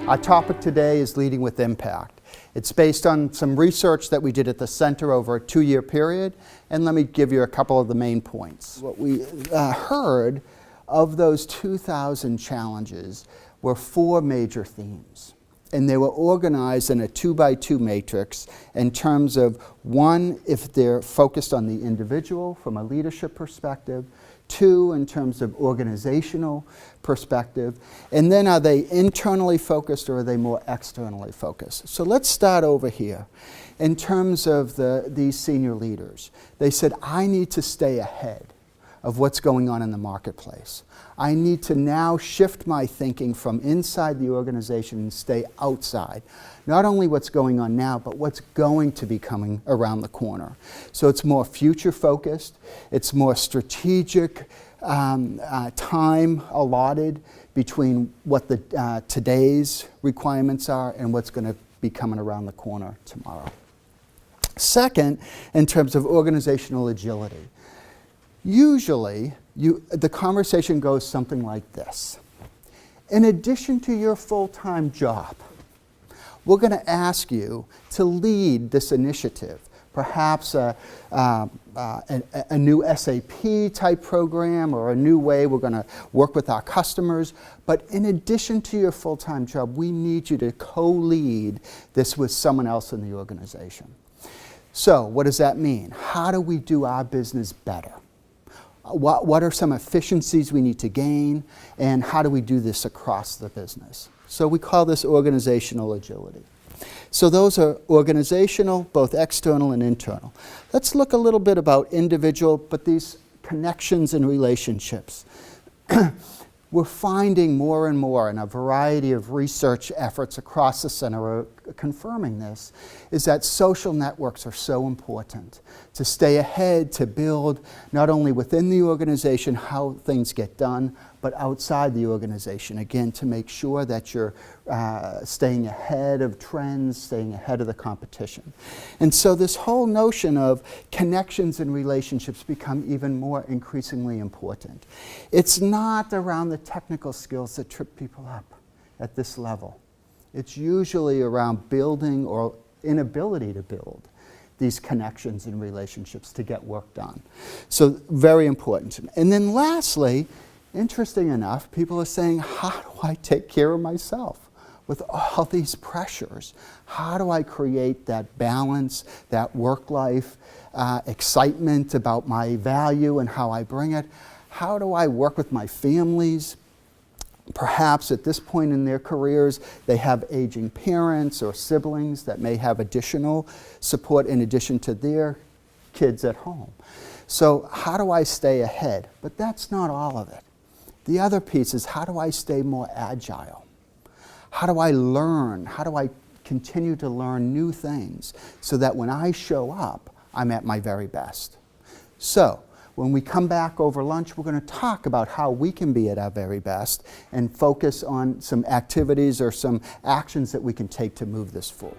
Our topic today is leading with impact. It's based on some research that we did at the center over a 2-year period, and let me give you a couple of the main points. What we heard of those 2,000 challenges were 4 major themes, and they were organized in a 2x2 matrix in terms of, 1, if they're focused on the individual from a leadership perspective, 2, in terms of organizational perspective, and then are they internally focused or are they more externally focused? So let's start over here. In terms of these senior leaders, they said, I need to stay ahead of what's going on in the marketplace. I need to now shift my thinking from inside the organization and stay outside. Not only what's going on now, but what's going to be coming around the corner. So it's more future focused, it's more strategic time allotted between what the today's requirements are and what's going to be coming around the corner tomorrow. Second, in terms of organizational agility, usually the conversation goes something like this. In addition to your full-time job, we're going to ask you to lead this initiative, perhaps a new SAP type program or a new way we're going to work with our customers. But in addition to your full-time job, we need you to co-lead this with someone else in the organization. So what does that mean? How do we do our business better? What are some efficiencies we need to gain, and how do we do this across the business? So we call this organizational agility. So those are organizational, both external and internal. Let's look a little bit about individual, but these connections and relationships. We're finding more and more in a variety of research efforts across the center confirming this, is that social networks are so important to stay ahead, to build not only within the organization how things get done, but outside the organization, again, to make sure that you're staying ahead of trends, staying ahead of the competition. And so this whole notion of connections and relationships become even more increasingly important. It's not around the technical skills that trip people up at this level. It's usually around building or inability to build these connections and relationships to get work done. So very important. And then lastly, interesting enough, people are saying, how do I take care of myself with all these pressures? How do I create that balance, that work-life excitement about my value and how I bring it? How do I work with my families? Perhaps at this point in their careers, they have aging parents or siblings that may have additional support in addition to their kids at home. So how do I stay ahead? But that's not all of it. The other piece is, how do I stay more agile? How do I learn? How do I continue to learn new things so that when I show up, I'm at my very best? So when we come back over lunch, we're going to talk about how we can be at our very best and focus on some activities or some actions that we can take to move this forward.